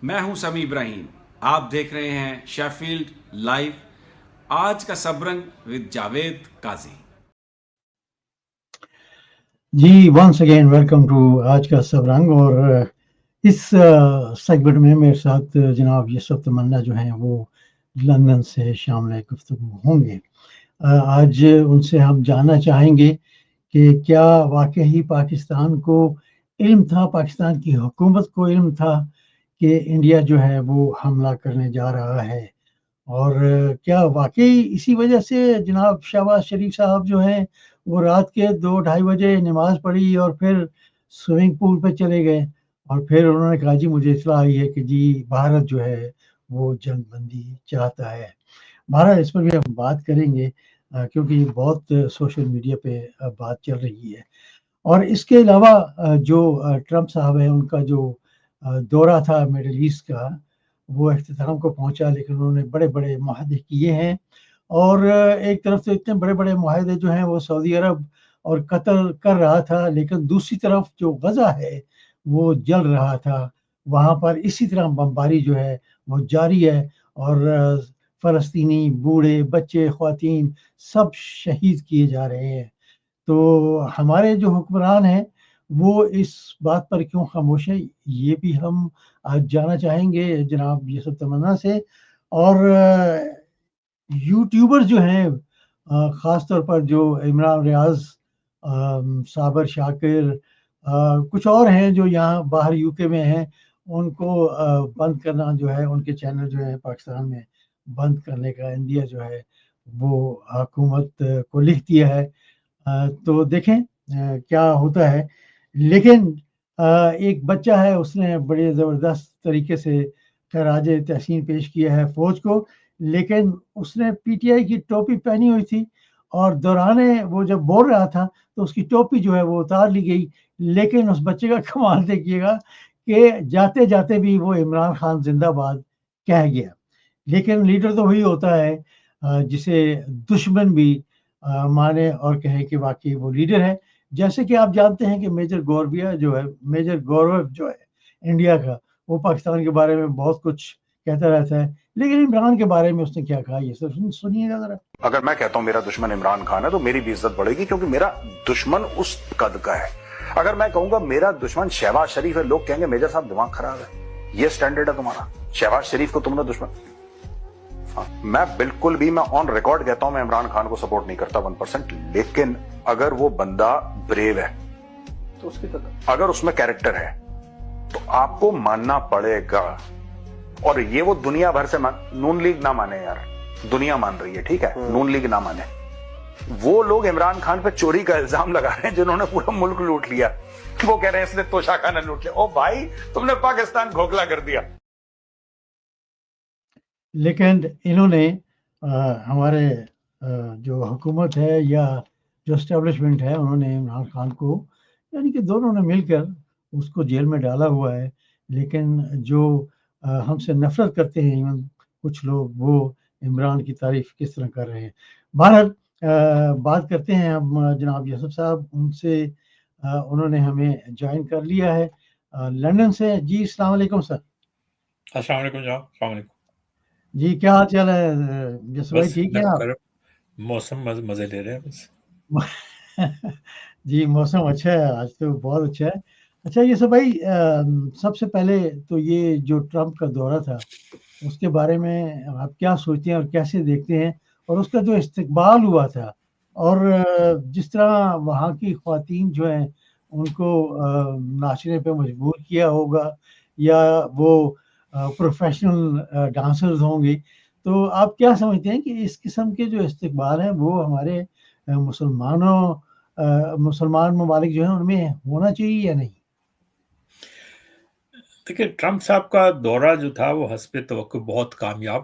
میں ہوں سمی ابراہیم. آپ دیکھ رہے ہیں شیفیلڈ لائیو. آج کا سبرنگ with Javed Qazi. G once again welcome to آج کا سبرنگ. اور اس سیگمنٹ میں میرے ساتھ جناب یوسف تمنا جو ہیں وہ لندن سے شامل گفتگو ہوں گے. آج ان سے ہم جاننا چاہیں گے کہ کیا واقعی پاکستان کو علم تھا، پاکستان کی حکومت کو علم تھا کہ انڈیا جو ہے وہ حملہ کرنے جا رہا ہے، اور کیا واقعی اسی وجہ سے جناب شہباز شریف صاحب جو ہیں وہ رات کے 2-2:30 بجے نماز پڑھی اور پھر سوئمنگ پول پہ چلے گئے، اور پھر انہوں نے کہا جی مجھے اطلاع آئی ہے کہ جی بھارت جو ہے وہ جنگ بندی چاہتا ہے. بھارت اس پر بھی ہم بات کریں گے کیونکہ یہ بہت سوشل میڈیا پہ بات چل رہی ہے. اور اس کے علاوہ جو ٹرمپ صاحب ہیں ان کا جو دورہ تھا میڈل ایسٹ کا وہ اختتام کو پہنچا، لیکن انہوں نے بڑے بڑے معاہدے کیے ہیں. اور ایک طرف تو اتنے بڑے بڑے معاہدے جو ہیں وہ سعودی عرب اور قطر کر رہا تھا، لیکن دوسری طرف جو غزہ ہے وہ جل رہا تھا، وہاں پر اسی طرح بمباری جو ہے وہ جاری ہے، اور فلسطینی بوڑھے بچے خواتین سب شہید کیے جا رہے ہیں. تو ہمارے جو حکمران ہیں وہ اس بات پر کیوں خاموش ہے، یہ بھی ہم آج جاننا چاہیں گے جناب یوسف تمنا سے. اور یوٹیوبر جو ہیں خاص طور پر جو عمران ریاض، صابر شاکر، کچھ اور ہیں جو یہاں باہر یو کے میں ہیں، ان کو بند کرنا جو ہے، ان کے چینل جو ہے پاکستان میں بند کرنے کا انڈیا جو ہے وہ حکومت کو لکھ دیا ہے. تو دیکھیں کیا ہوتا ہے. لیکن ایک بچہ ہے، اس نے بڑے زبردست طریقے سے خراج تحسین پیش کیا ہے فوج کو، لیکن اس نے پی ٹی آئی کی ٹوپی پہنی ہوئی تھی، اور دوران وہ جب بول رہا تھا تو اس کی ٹوپی جو ہے وہ اتار لی گئی. لیکن اس بچے کا کمال دیکھیے گا کہ جاتے جاتے بھی وہ عمران خان زندہ باد کہہ گیا. لیکن لیڈر تو وہی ہوتا ہے جسے دشمن بھی مانے اور کہے کہ واقعی وہ لیڈر ہے. جیسے کہ آپ جانتے ہیں کہ میجر گورو جو ہے انڈیا کا، وہ پاکستان کے بارے میں بہت کچھ کہتا رہتا ہے، لیکن عمران کے بارے میں اس نے کیا کہا یہ سب سنیے گا ذرا. اگر میں کہتا ہوں میرا دشمن عمران خان ہے تو میری بھی عزت بڑھے گی، کیونکہ میرا دشمن اس قد کا ہے. اگر میں کہوں گا میرا دشمن شہباز شریف ہے، لوگ کہیں گے میجر صاحب دماغ خراب ہے. یہ سٹینڈرڈ ہے تمہارا؟ شہباز شریف کو تم نے دشمن. میں بالکل بھی، میں آن ریکارڈ کہتا ہوں میں عمران خان کو سپورٹ نہیں کرتا 1%، لیکن اگر وہ بندہ بریو ہے تو اس کی اگر اس میں کیریکٹر ہے تو آپ کو ماننا پڑے گا. اور یہ وہ دنیا بھر سے نون لیگ نہ مانے یار، دنیا مان رہی ہے، ٹھیک ہے، نون لیگ نہ مانے. وہ لوگ عمران خان پہ چوری کا الزام لگا رہے ہیں جنہوں نے پورا ملک لوٹ لیا، وہ کہہ رہے ہیں اس نے توشاخانہ لوٹ لیا. او بھائی تم نے پاکستان کھوکھلا کر دیا. لیکن انہوں نے ہمارے جو حکومت ہے یا جو اسٹیبلشمنٹ ہے، انہوں نے عمران خان کو، یعنی کہ دونوں نے مل کر اس کو جیل میں ڈالا ہوا ہے. لیکن جو ہم سے نفرت کرتے ہیں ایون کچھ لوگ، وہ عمران کی تعریف کس طرح کر رہے ہیں. بہرحال بات کرتے ہیں ہم جناب یوسف صاحب ان سے. انہوں نے ہمیں جوائن کر لیا ہے لندن سے. جی السلام علیکم سر. السلام علیکم جناب. السلام علیکم جی کیا حال چال ہے یوسف بھائی، ٹھیک ہے آپ؟ موسم مزے لے رہے ہیں بس. جی موسم اچھا ہے آج تو، بہت اچھا ہے. اچھا یوسف بھائی، سب سے پہلے تو یہ جو ٹرمپ کا دورہ تھا اس کے بارے میں آپ کیا سوچتے ہیں اور کیسے دیکھتے ہیں، اور اس کا جو استقبال ہوا تھا، اور جس طرح وہاں کی خواتین جو ہیں ان کو ناچنے پہ مجبور کیا ہوگا، یا وہ پروفیشنل ڈانسرز ہوں گے، تو آپ کیا سمجھتے ہیں کہ اس قسم کے جو استقبال ہیں وہ ہمارے مسلمان ممالک جو ہیں ان میں ہونا چاہیے یا نہیں؟ دیکھیں ٹرمپ صاحب کا دورہ جو تھا وہ حسب توقع بہت کامیاب.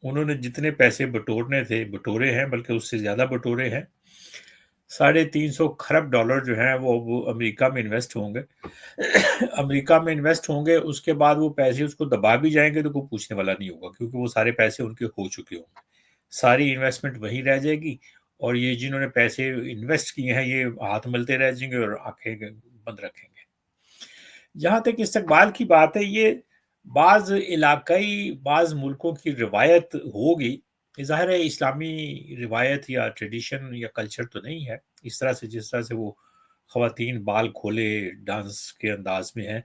انہوں نے جتنے پیسے بٹورنے تھے بٹورے ہیں، بلکہ اس سے زیادہ بٹورے ہیں. 350 کھرب ڈالر جو ہیں وہ امریکہ میں انویسٹ ہوں گے. امریکہ میں انویسٹ ہوں گے، اس کے بعد وہ پیسے اس کو دبا بھی جائیں گے تو کوئی پوچھنے والا نہیں ہوگا، کیونکہ وہ سارے پیسے ان کے ہو چکے ہوں گے. ساری انویسٹمنٹ وہیں رہ جائے گی، اور یہ جنہوں نے پیسے انویسٹ کیے ہیں یہ ہاتھ ملتے رہ جائیں گے اور آنکھیں بند رکھیں گے. جہاں تک استقبال کی بات ہے، یہ بعض علاقائی بعض ملکوں کی روایت ہوگی، ظاہر ہے اسلامی روایت یا ٹریڈیشن یا کلچر تو نہیں ہے اس طرح سے، جس طرح سے وہ خواتین بال کھولے ڈانس کے انداز میں ہیں.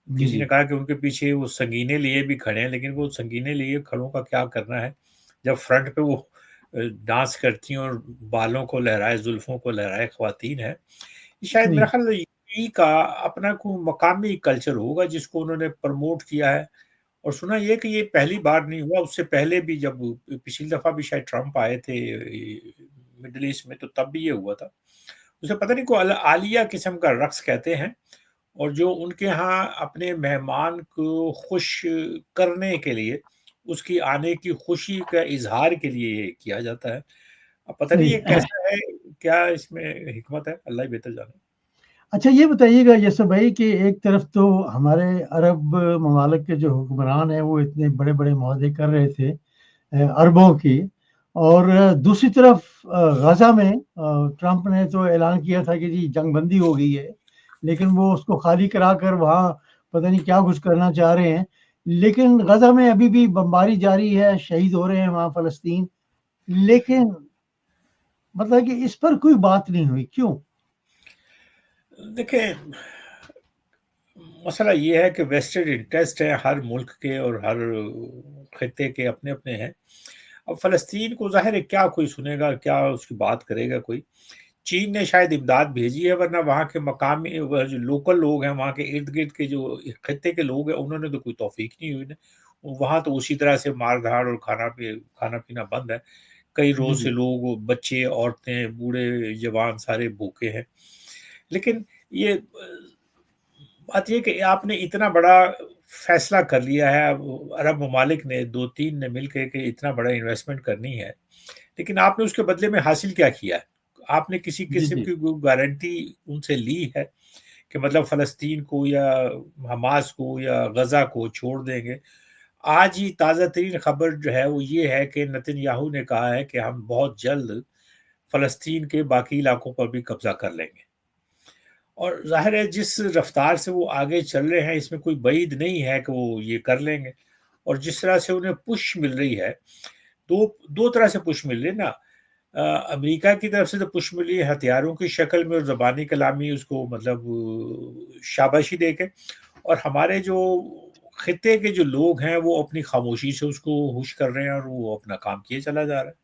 جی کسی جی نے کہا کہ ان کے پیچھے وہ سنگینے لیے بھی کھڑے ہیں، لیکن وہ سنگینے لیے کھڑوں کا کیا کرنا ہے جب فرنٹ پہ وہ ڈانس کرتی ہیں اور بالوں کو لہرائے، زلفوں کو لہرائے خواتین ہیں. شاید میرا جی خیال ہے یو کا اپنا کوئی مقامی کلچر ہوگا جس کو انہوں نے پروموٹ کیا ہے. اور سنا یہ کہ یہ پہلی بار نہیں ہوا، اس سے پہلے بھی جب پچھلی دفعہ بھی شاید ٹرمپ آئے تھے مڈل ایسٹ میں تو تب بھی یہ ہوا تھا. اسے پتہ نہیں کوئی عالیہ قسم کا رقص کہتے ہیں، اور جو ان کے ہاں اپنے مہمان کو خوش کرنے کے لیے، اس کی آنے کی خوشی کا اظہار کے لیے یہ کیا جاتا ہے. اب پتہ نہیں صحیح. یہ کیسا ہے، کیا اس میں حکمت ہے، اللہ ہی بہتر جانے. اچھا یہ بتائیے گا یوسف بھائی کہ ایک طرف تو ہمارے عرب ممالک کے جو حکمران ہیں وہ اتنے بڑے بڑے معاہدے کر رہے تھے عربوں کی، اور دوسری طرف غزہ میں ٹرمپ نے تو اعلان کیا تھا کہ جی جنگ بندی ہو گئی ہے، لیکن وہ اس کو خالی کرا کر وہاں پتہ نہیں کیا کچھ کرنا چاہ رہے ہیں. لیکن غزہ میں ابھی بھی بمباری جاری ہے، شہید ہو رہے ہیں وہاں فلسطین، لیکن مطلب کہ اس پر کوئی بات نہیں ہوئی، کیوں؟ دیکھیں مسئلہ یہ ہے کہ ویسٹڈ انٹرسٹ ہے ہر ملک کے، اور ہر خطے کے اپنے اپنے ہیں. اب فلسطین کو ظاہر ہے کیا کوئی سنے گا، کیا اس کی بات کرے گا کوئی. چین نے شاید امداد بھیجی ہے، ورنہ وہاں کے مقامی جو لوکل لوگ ہیں، وہاں کے ارد گرد کے جو خطے کے لوگ ہیں، انہوں نے تو کوئی توفیق نہیں ہوئی. وہاں تو اسی طرح سے مار دھاڑ اور کھانا پینا بند ہے. کئی جی روز جی سے لوگ، بچے، عورتیں، بوڑھے، جوان سارے بھوکے ہیں. لیکن یہ بات یہ کہ آپ نے اتنا بڑا فیصلہ کر لیا ہے، عرب ممالک نے 2-3 نے مل کے کہ اتنا بڑا انویسٹمنٹ کرنی ہے، لیکن آپ نے اس کے بدلے میں حاصل کیا کیا ہے؟ آپ نے کسی جی قسم جی کی گارنٹی ان سے لی ہے کہ مطلب فلسطین کو یا حماس کو یا غزہ کو چھوڑ دیں گے؟ آج ہی تازہ ترین خبر جو ہے وہ یہ ہے کہ نتن یاہو نے کہا ہے کہ ہم بہت جلد فلسطین کے باقی علاقوں پر بھی قبضہ کر لیں گے. اور ظاہر ہے جس رفتار سے وہ آگے چل رہے ہیں، اس میں کوئی بعید نہیں ہے کہ وہ یہ کر لیں گے. اور جس طرح سے انہیں پش مل رہی ہے، دو طرح سے پش مل رہی ہے نا. امریکہ کی طرف سے تو پش ملی ہے ہتھیاروں کی شکل میں اور زبانی کلامی اس کو مطلب شاباشی دے کے، اور ہمارے جو خطے کے جو لوگ ہیں وہ اپنی خاموشی سے اس کو ہوش کر رہے ہیں، اور وہ اپنا کام کیے چلا جا رہا ہے.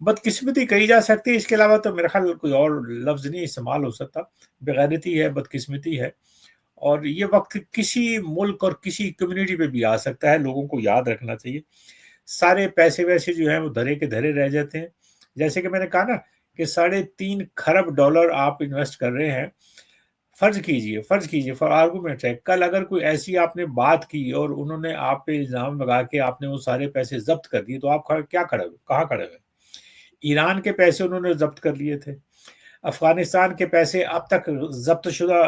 بدقسمتی کہی جا سکتی ہے، اس کے علاوہ تو میرے خیال کوئی اور لفظ نہیں استعمال ہو سکتا. بغیرتی ہے، بدقسمتی ہے. اور یہ وقت کسی ملک اور کسی کمیونٹی پہ بھی آ سکتا ہے. لوگوں کو یاد رکھنا چاہیے سارے پیسے ویسے جو ہیں وہ دھرے کے دھرے رہ جاتے ہیں. جیسے کہ میں نے کہا نا کہ $3.5 کھرب آپ انویسٹ کر رہے ہیں. فرض کیجئے فار آرگومنٹ ہے، کل اگر کوئی ایسی آپ نے بات کی اور انہوں نے آپ پہ الزام لگا کے آپ نے وہ سارے پیسے ضبط کر دیے، تو آپ کیا کھڑے ہوئے، کہاں کھڑے ہوئے؟ ایران کے پیسے انہوں نے ضبط کر لیے تھے، افغانستان کے پیسے اب تک ضبط شدہ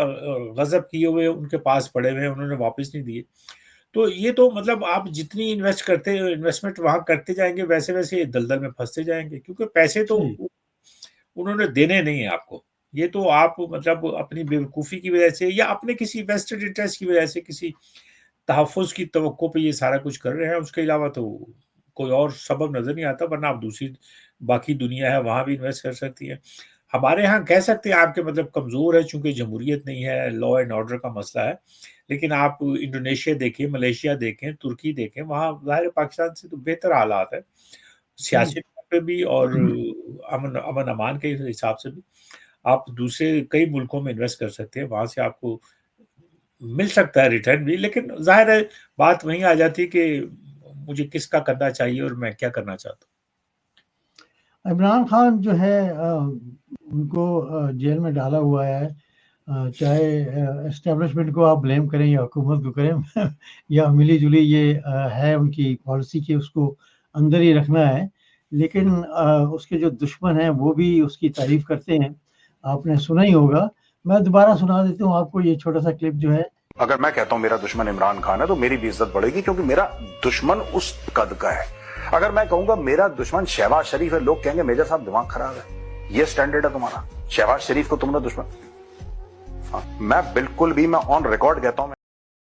غصب کیے ہوئے ان کے پاس پڑے ہوئے ہیں، انہوں نے واپس نہیں دیے. تو یہ تو مطلب آپ جتنی انویسٹمنٹ وہاں کرتے جائیں گے، ویسے ویسے دلدل میں پھنستے جائیں گے، کیونکہ پیسے تو صحیح. انہوں نے دینے نہیں ہیں آپ کو. یہ تو آپ مطلب اپنی بیوقوفی کی وجہ سے یا اپنے کسی ویسٹڈ انٹرسٹ کی وجہ سے کسی تحفظ کی توقع پہ یہ سارا کچھ کر رہے ہیں. اس کے علاوہ تو کوئی اور سبب نظر نہیں آتا، ورنہ آپ دوسری باقی دنیا ہے وہاں بھی انویسٹ کر سکتی ہیں. ہمارے ہاں کہہ سکتے ہیں آپ کے مطلب کمزور ہے چونکہ جمہوریت نہیں ہے، لا اینڈ آرڈر کا مسئلہ ہے. لیکن آپ انڈونیشیا دیکھیں، ملیشیا دیکھیں، ترکی دیکھیں، وہاں ظاہر پاکستان سے تو بہتر حالات ہیں صحیح. سیاسی طور پہ بھی اور امن امان کے حساب سے بھی. آپ دوسرے کئی ملکوں میں انویسٹ کر سکتے ہیں، وہاں سے آپ کو مل سکتا ہے ریٹرن بھی. لیکن ظاہر ہے بات وہیں آ جاتی کہ مجھے کس کا کرنا چاہیے اور میں کیا کرنا چاہتا ہوں. عمران خان جو ہے ان کو جیل میں ڈالا ہوا ہے، چاہے اسٹیبلشمنٹ کو آپ بلیم کریں یا حکومت کو کریں یا ملی جلی یہ ہے ان کی پالیسی کہ اس کو اندر ہی رکھنا ہے. لیکن اس کے جو دشمن ہیں وہ بھی اس کی تعریف کرتے ہیں، آپ نے سنا ہی ہوگا. میں دوبارہ سنا دیتا ہوں آپ کو یہ چھوٹا سا کلپ جو ہے. اگر میں کہتا ہوں میرا دشمن عمران خان ہے تو میری بھی عزت بڑھے گی کیونکہ میرا دشمن اس قد کا ہے. اگر میں کہوں گا میرا دشمن شہباز شریف ہے، لوگ کہیں گے میجر صاحب دماغ خراب ہے. یہ سٹینڈرڈ ہے تمہارا؟ شہباز شریف کو تم نے دشمن؟ میں بالکل بھی، میں آن ریکارڈ کہتا ہوں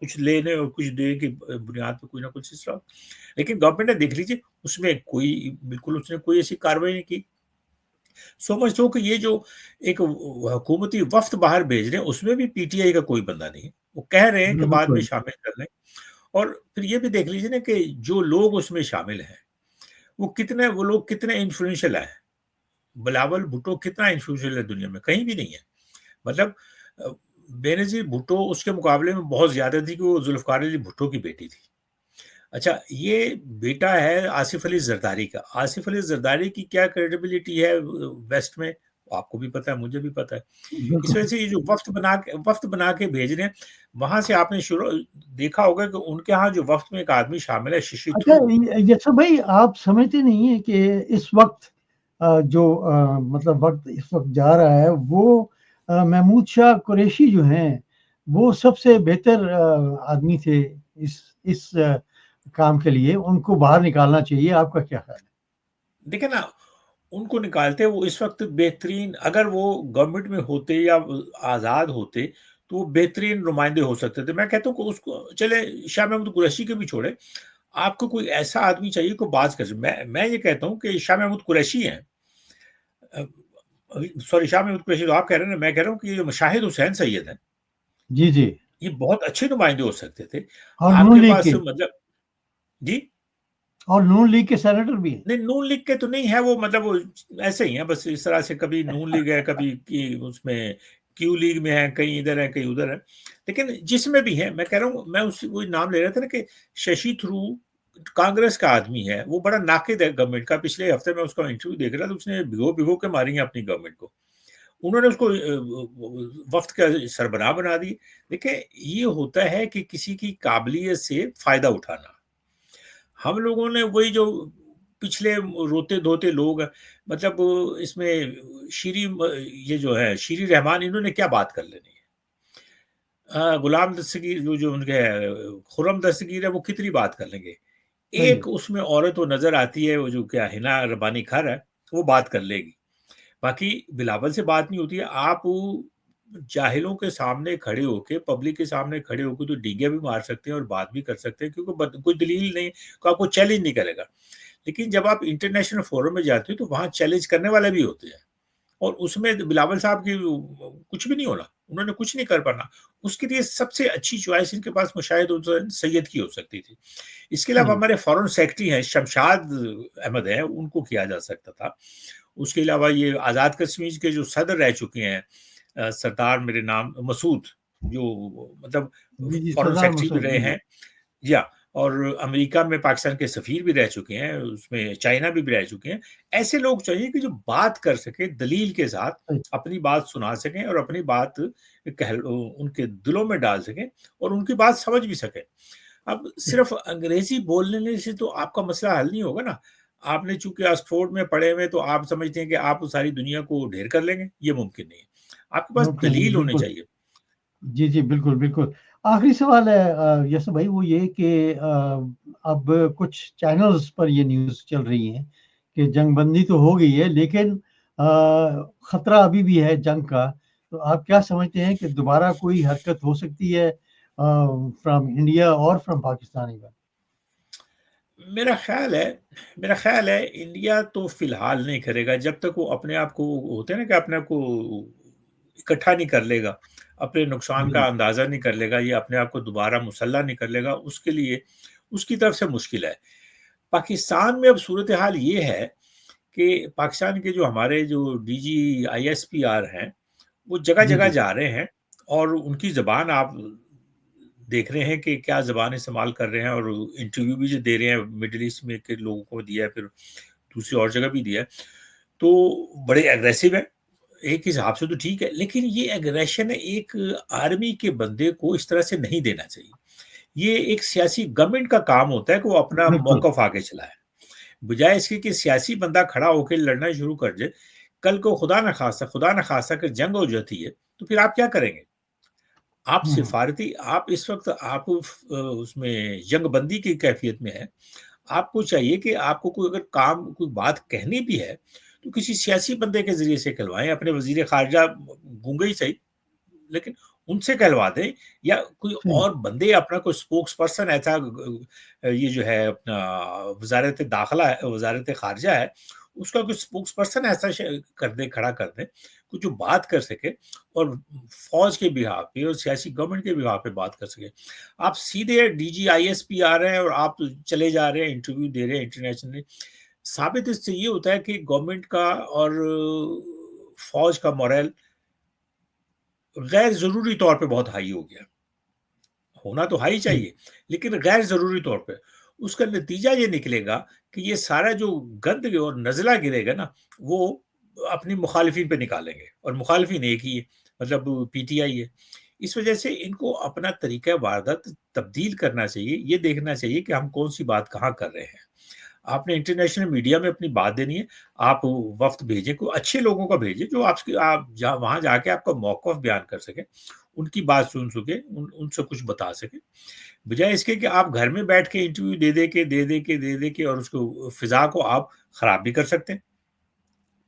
کچھ لینے اور کچھ دینے کی بنیاد پہ کوئی نہ کچھ اس طرح. لیکن گورنمنٹ نے دیکھ لیجیے اس میں بالکل اس نے کوئی ایسی کاروائی نہیں کی. سمجھو کہ یہ جو ایک حکومتی وفد باہر بھیج رہے ہیں اس میں بھی پی ٹی آئی کا کوئی بندہ نہیں ہے. وہ کہہ رہے ہیں کہ بعد میں بالکل شامل کر لیں. اور پھر یہ بھی دیکھ لیجیے نا کہ جو لوگ اس میں شامل ہیں وہ لوگ کتنے انفلوئنشل ہیں. بلاول بھٹو کتنا انفلوئنشل ہے دنیا میں؟ کہیں بھی نہیں ہے. مطلب بینظیر بھٹو اس کے مقابلے میں بہت زیادہ تھی کہ وہ ذوالفقار علی بھٹو کی بیٹی تھی. اچھا یہ بیٹا ہے آصف علی زرداری کا. آصف علی زرداری کی کیا کریڈیبلٹی ہے ویسٹ میں آپ کو بھی پتا ہے, مجھے بھی پتا ہے. اس وجہ بالکل. سے یہ جو وفد بنا کے بھیج رہے ہیں وہاں سے آپ نے دیکھا ہوگا کہ ان کے ہاں جو وفد میں ایک آدمی شامل ہے ششی اچھا تھرو. یسر بھائی آپ سمجھتے نہیں ہیں کہ اس وقت جو مطلب وقت اس وقت جا رہا ہے وہ محمود شاہ قریشی جو ہیں وہ سب سے بہتر آدمی تھے اس کام کے لیے, ان کو باہر نکالنا چاہیے. آپ کا کیا خیال ہے؟ دیکھیں نا ان کو نکالتے وہ اس وقت بہترین, اگر وہ گورنمنٹ میں ہوتے یا آزاد ہوتے تو وہ بہترین نمائندے ہو سکتے تھے. میں کہتا ہوں کہ اس کو چلے شاہ محمود قریشی کے بھی چھوڑے, آپ کو کوئی ایسا آدمی چاہیے کو بات کر. میں یہ کہتا ہوں کہ شاہ محمود قریشی ہیں, سوری شاہ محمود قریشی تو آپ کہہ رہے ہیں, میں کہہ رہا ہوں کہ یہ مشاہد حسین سید ہیں جی جی, یہ بہت اچھے نمائندے ہو سکتے تھے. اور آپ نون کے لیگ پاس کے, مطلب جی اور نون لیگ کے سینیٹر بھی ہیں. نہیں نون لیگ کے تو نہیں ہے, وہ مطلب وہ ایسے ہی ہیں بس اس طرح سے, کبھی نون لیگ ہے کبھی اس میں کیو لیگ میں ہے, کہیں ادھر ہے کہیں ادھر ہے. لیکن جس میں بھی ہے میں کہہ رہا ہوں, میں اس وہی نام لے رہا تھا نا کہ ششی تھرو کانگریس کا آدمی ہے, وہ بڑا ناقد ہے گورنمنٹ کا. پچھلے ہفتے میں اس کا انٹرویو دیکھ رہا تھا, اس نے بھگو کے ماری ہیں اپنی گورنمنٹ کو. انہوں نے اس کو وفد کا سربراہ بنا دی. دیکھیں یہ ہوتا ہے کہ کسی کی قابلیت سے فائدہ اٹھانا. ہم لوگوں نے وہی جو پچھلے روتے دھوتے لوگ ہیں, مطلب اس میں یہ جو ہے شیری رحمان, انہوں نے کیا بات کر لینی ہے. غلام دستگیر جو ان کے خرم دستگیر ہے, وہ کتنی بات کر لیں گے. ایک اس میں عورت وہ نظر آتی ہے, وہ جو کیا ہنا ربانی کھر ہے, وہ بات کر لے گی. باقی بلاول سے بات نہیں ہوتی ہے. آپ جاہلوں کے سامنے کھڑے ہو کے, پبلک کے سامنے کھڑے ہو کے تو ڈینگے بھی مار سکتے ہیں اور بات بھی کر سکتے ہیں, کیونکہ کوئی دلیل نہیں, آپ کو چیلنج نہیں کرے گا. لیکن جب آپ انٹرنیشنل فورم میں جاتے ہیں تو وہاں چیلنج کرنے والے بھی ہوتے ہیں, اور اس میں بلاول صاحب کی کچھ بھی نہیں ہونا, انہوں نے کچھ نہیں کر پانا. اس کے لیے سب سے اچھی چوائس ان کے پاس مشاہد حسین سید کی ہو سکتی تھی. اس کے علاوہ ہمارے فارن سیکرٹری ہیں شمشاد احمد ہیں, ان کو کیا جا سکتا تھا. اس کے علاوہ یہ آزاد کشمیر کے جو صدر رہ چکے ہیں سردار میرے نام مسعود, جو مطلب فارن سیکرٹری بھی رہے ہیں, یا اور امریکہ میں پاکستان کے سفیر بھی رہ چکے ہیں, اس میں چائنا بھی رہ چکے ہیں. ایسے لوگ چاہیے کہ جو بات کر سکے, دلیل کے ساتھ اپنی بات سنا سکیں اور اپنی بات ان کے دلوں میں ڈال سکیں اور ان کی بات سمجھ بھی سکیں. اب صرف انگریزی بولنے سے تو آپ کا مسئلہ حل نہیں ہوگا نا. آپ نے چونکہ آکسفورڈ میں پڑھے ہوئے تو آپ سمجھتے ہیں کہ آپ ساری دنیا کو ڈھیر کر لیں گے, یہ ممکن نہیں ہے. آپ کے پاس دلیل ہونی چاہیے. جی جی بالکل بالکل. آخری سوال ہے یسر بھائی, وہ یہ کہ اب کچھ چینلز پر یہ نیوز چل رہی ہیں کہ جنگ بندی تو ہو گئی ہے لیکن خطرہ ابھی بھی ہے جنگ کا. تو آپ کیا سمجھتے ہیں کہ دوبارہ کوئی حرکت ہو سکتی ہے فرام انڈیا اور فرام پاکستان؟ میرا خیال ہے انڈیا تو فی الحال نہیں کرے گا جب تک وہ اپنے آپ کو ہوتے ہیں نا کہ اپنے آپ کو اکٹھا نہیں کر لے گا, اپنے نقصان کا اندازہ نہیں کر لے گا, یا اپنے آپ کو دوبارہ مسلح نہیں کر لے گا. اس کے لیے اس کی طرف سے مشکل ہے. پاکستان میں اب صورتحال یہ ہے کہ پاکستان کے جو ہمارے جو D G I S P R ہیں وہ جگہ جگہ جا رہے ہیں, اور ان کی زبان آپ دیکھ رہے ہیں کہ کیا زبان استعمال کر رہے ہیں, اور انٹرویو بھی جو دے رہے ہیں مڈل ایسٹ میں کے لوگوں کو دیا ہے, پھر دوسری اور جگہ بھی دیا ہے, تو بڑے ایگریسو ہے. ایک حساب سے تو ٹھیک ہے, لیکن یہ ایگریشن ایک آرمی کے بندے کو اس طرح سے نہیں دینا چاہیے. یہ ایک سیاسی گورنمنٹ کا کام ہوتا ہے کہ وہ اپنا موقف آگے چلائے, بجائے اس کے کہ سیاسی بندہ کھڑا ہو کے لڑنا شروع کر دے. کل کو خدا نہ خواستہ کہ جنگ ہو جاتی ہے تو پھر آپ کیا کریں گے؟ آپ سفارتی, آپ اس وقت آپ اس میں جنگ بندی کی کیفیت میں ہے. آپ کو چاہیے کہ آپ کو کوئی اگر کوئی بات کہنی بھی ہے تو کسی سیاسی بندے کے ذریعے سے کہلوائیں. اپنے وزیر خارجہ گونگے ہی صحیح, لیکن ان سے کہلوا دیں, یا کوئی صحیح اور بندے اپنا کوئی اسپوکس پرسن ایسا یہ جو ہے اپنا وزارت داخلہ ہے, وزارت خارجہ ہے, اس کا کوئی اسپوکس پرسن ایسا کر دیں, کھڑا کر دیں, کچھ جو بات کر سکے اور فوج کے بہاف پہ اور سیاسی گورنمنٹ کے بہاف پہ بات کر سکے. آپ سیدھے ڈی جی آئی ایس پی آ رہے ہیں اور آپ چلے جا رہے ہیں, انٹرویو دے رہے ہیں انٹرنیشنلی. ثابت اس سے یہ ہوتا ہے کہ گورنمنٹ کا اور فوج کا مورل غیر ضروری طور پہ بہت ہائی ہو گیا. ہونا تو ہائی چاہیے لیکن غیر ضروری طور پہ. اس کا نتیجہ یہ نکلے گا کہ یہ سارا جو گند اور نزلہ گرے گا نا, وہ اپنی مخالفین پہ نکالیں گے, اور مخالفین ایک ہی ہے, مطلب پی ٹی آئی ہے. اس وجہ سے ان کو اپنا طریقہ واردات تبدیل کرنا چاہیے. یہ دیکھنا چاہیے کہ ہم کون سی بات کہاں کر رہے ہیں. آپ نے انٹرنیشنل میڈیا میں اپنی بات دینی ہے, آپ وفد بھیجیں, کوئی اچھے لوگوں کا بھیجیں جو آپ وہاں جا کے آپ کا موقف بیان کر سکیں, ان کی بات سن سکیں, ان سے کچھ بتا سکیں, بجائے اس کے کہ آپ گھر میں بیٹھ کے انٹرویو دے دے کے اور اس کو فضا کو آپ خراب بھی کر سکتے ہیں.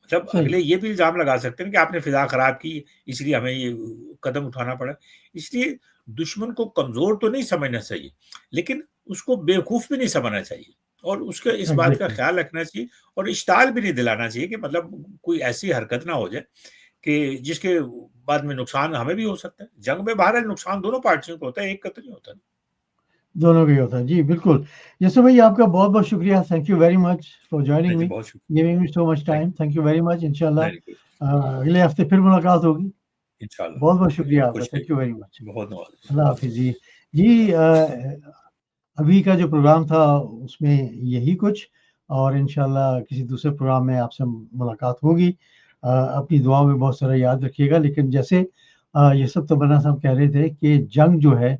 مطلب صحیح اگلے یہ بھی الزام لگا سکتے ہیں کہ آپ نے فضا خراب کی, اس لیے ہمیں یہ قدم اٹھانا پڑا. اس لیے دشمن کو کمزور تو نہیں سمجھنا چاہیے, لیکن اس کو بیوقوف بھی نہیں سمجھنا چاہیے, اور اس کا اس بات کا ایگزیکٹلی خیال رکھنا چاہیے, اور اشتعال بھی نہیں دلانا چاہیے کہ مطلب کوئی ایسی حرکت نہ ہو جائے کہ جس کے بعد میں نقصان ہمیں بھی ہو سکتا ہے. جنگ میں بہرحال نقصان دونوں پارٹیوں کو ہوتا ہے, ایک کا تو نہیں ہوتا. دونوں کا ہی ہوتا ہے. جی بالکل. یسر بھائی آپ کا بہت بہت شکریہ. Thank you very much for joining me, بہت شکریہ. Giving me so much time. Thank you very much. انشاءاللہ ویری گڈ, اگلے ہفتے پھر ملاقات ہوگی. انشاءاللہ. بہت بہت شکریہ آپ کا. خوش تھینک یو ویری مچ. بہت نواز. اللہ حافظ. جی جی ابھی کا جو پروگرام تھا اس میں یہی کچھ, اور انشاءاللہ کسی دوسرے پروگرام میں آپ سے ملاقات ہوگی. اپنی دعاؤں میں بہت سارا یاد رکھیے گا. لیکن جیسے یہ سب تمنا صاحب کہہ رہے تھے کہ جنگ جو ہے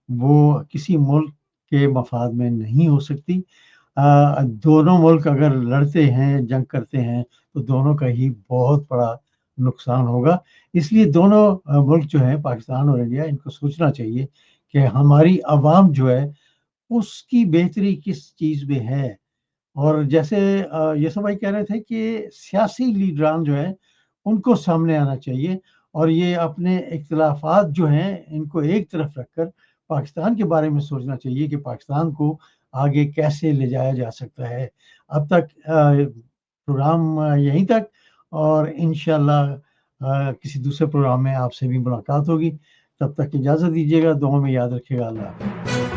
وہ کسی ملک کے مفاد میں نہیں ہو سکتی. دونوں ملک اگر لڑتے ہیں, جنگ کرتے ہیں, تو دونوں کا ہی بہت بڑا نقصان ہوگا. اس لیے دونوں ملک جو ہیں, پاکستان اور انڈیا, ان کو سوچنا چاہیے کہ ہماری عوام جو ہے اس کی بہتری کس چیز میں ہے. اور جیسے یسر بھائی کہہ رہے تھے کہ سیاسی لیڈران جو ہیں ان کو سامنے آنا چاہیے, اور یہ اپنے اختلافات جو ہیں ان کو ایک طرف رکھ کر پاکستان کے بارے میں سوچنا چاہیے کہ پاکستان کو آگے کیسے لے جایا جا سکتا ہے. اب تک پروگرام یہیں تک, اور انشاءاللہ کسی دوسرے پروگرام میں آپ سے بھی ملاقات ہوگی. تب تک اجازت دیجیے گا. دعاؤں میں یاد رکھیے گا. اللہ حافظ.